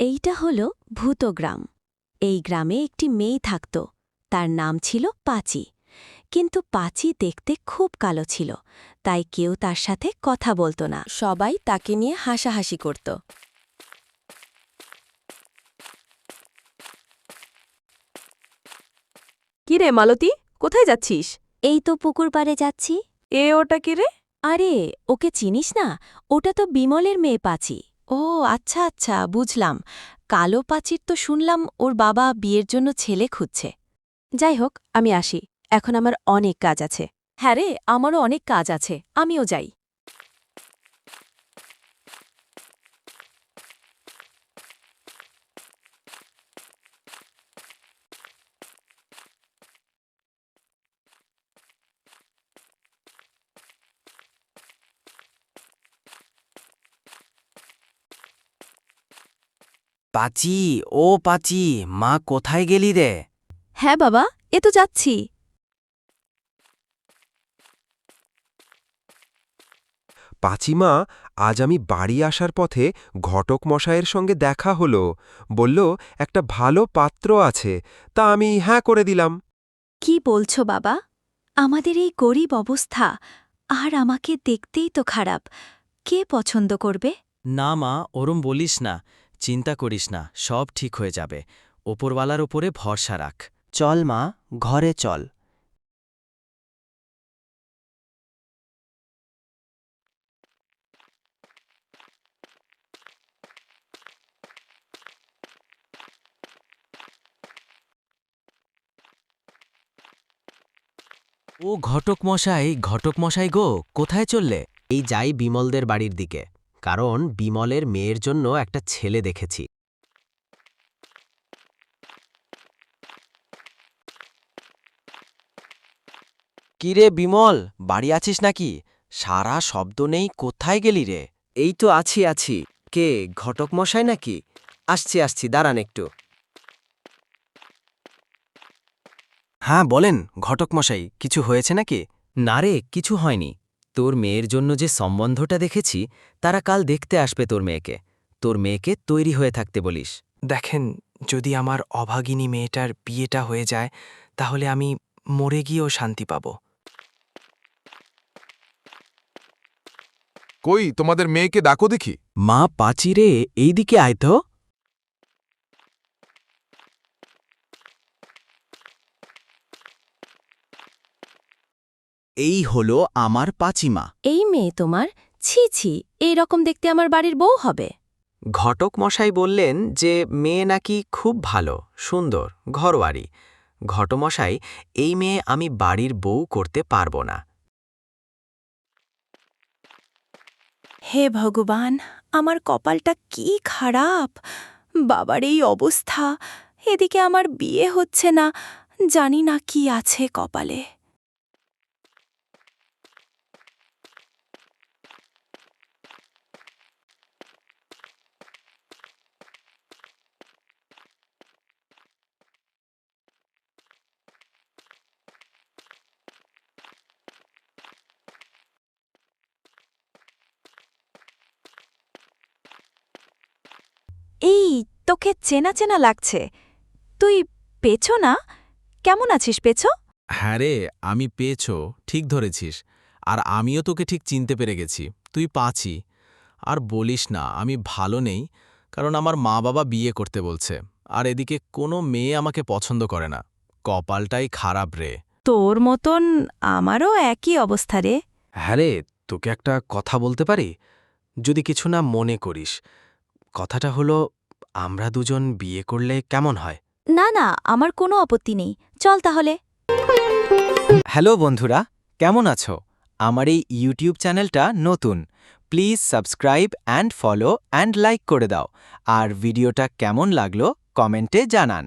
এইটা হলো ভূতগ্রাম। এই গ্রামে একটি মেয়ে থাকত। তার নাম ছিল পাচি। কিন্তু পাচি দেখতে খুব কালো ছিল, তাই কেউ তার সাথে কথা বলতো না। সবাই তাকে নিয়ে হাসাহাসি করত। কি রে মালতী, কোথায় যাচ্ছিস? এই তো পুকুর পাড়ে যাচ্ছি। ওটা কি রে? আরে, ওকে চিনিস না? ওটা তো বিমলের মেয়ে পাচি। ও আচ্ছা আচ্ছা, বুঝলাম। কালো পাচির তো শুনলাম ওর বাবা বিয়ের জন্য ছেলে খুঁজছে। যাই হোক, আমি আসি, এখন আমার অনেক কাজ আছে। হ্যাঁ রে, আমারও অনেক কাজ আছে, আমিও যাই। পাচি, ও পাচি, মা কোথায় গেলি রে? হ্যাঁ বাবা, এ তো যাচ্ছি। পাচিমা, আজ আমি বাড়ি আসার পথে ঘটক মশায়ের সঙ্গে দেখা হলো। বলল একটা ভালো পাত্র আছে, তা আমি হ্যাঁ করে দিলাম। কি বলছো বাবা? আমাদের এই গরিব অবস্থা, আর আমাকে দেখতেই তো খারাপ। কে পছন্দ করবে? না মা, ওরম বলিস না, চিন্তা করিস না, সব ঠিক হয়ে যাবে। ওপরওয়ালার ওপরে ভরসা রাখ। চল মা, ঘরে চল। ও ঘটক মশাই গো, কোথায় চললে? এই যাই বিমলদের বাড়ির দিকে, কারণ বিমলের মেয়ের জন্য একটা ছেলে দেখেছি। কিরে বিমল, বাড়ি আছিস নাকি? সারা শব্দ নেই, কোথায় গেলি রে? এই তো আছি। কে, ঘটক মশাই নাকি? আসছি, দাঁড়ান একটু। হ্যাঁ বলেন ঘটক মশাই, কিছু হয়েছে নাকি? না রে, কিছু হয়নি। তোর মেয়ের জন্য যে সম্বন্ধটা দেখেছি, তারা কাল দেখতে আসবে তোর মেয়েকে। তোর মেয়েকে তৈরি হয়ে থাকতে বলিস। দেখেন, যদি আমার অভাগিনী মেয়েটার বিয়েটা হয়ে যায়, তাহলে আমি মরে গিয়েও শান্তি পাব। কই তোমাদের মেয়েকে ডাকো দেখি। মা পাচি রে, এইদিকে আয় তো। এই হলো আমার পাচিমা। এই মেয়ে তোমার? ছি ছি, এই রকম দেখতে আমার বাড়ির বউ হবে? ঘটক মশাই বললেন যে মেয়ে নাকি খুব ভালো, সুন্দর, ঘরোয়ারি। ঘটমশাই, এই মেয়ে আমি বাড়ির বউ করতে পারবো না। হে ভগবান, আমার কপালটা কি খারাপ! বাবার এই অবস্থা, এদিকে আমার বিয়ে হচ্ছে না, জানি না কি আছে কপালে। এই, তোকে চেনা চেনা লাগছে। তুই পেছো না? কেমন আছিস পেছো? হ্যাঁ রে, আমি পেয়েছো, ঠিক ধরেছিস। আর আমিও তোকে ঠিক চিনতে পেরে গেছি, তুই পাচি। আর বলিস না, আমি ভালো নেই, কারণ আমার মা বাবা বিয়ে করতে বলছে, আর এদিকে কোনো মেয়ে আমাকে পছন্দ করে না। কপালটাই খারাপ রে। তোর মতন আমারও একই অবস্থা রে। হ্যাঁ রে, তোকে একটা কথা বলতে পারি? যদি কিছু না মনে করিস। কথাটা হলো, আমরা দুজন বিয়ে করলে কেমন হয়? না না, আমার কোনো আপত্তি নেই, চল তাহলে। হ্যালো বন্ধুরা, কেমন আছো? আমার এই ইউটিউব চ্যানেলটা নতুন। Please subscribe and follow and like করে দাও। আর ভিডিওটা কেমন লাগলো কমেন্টে জানান।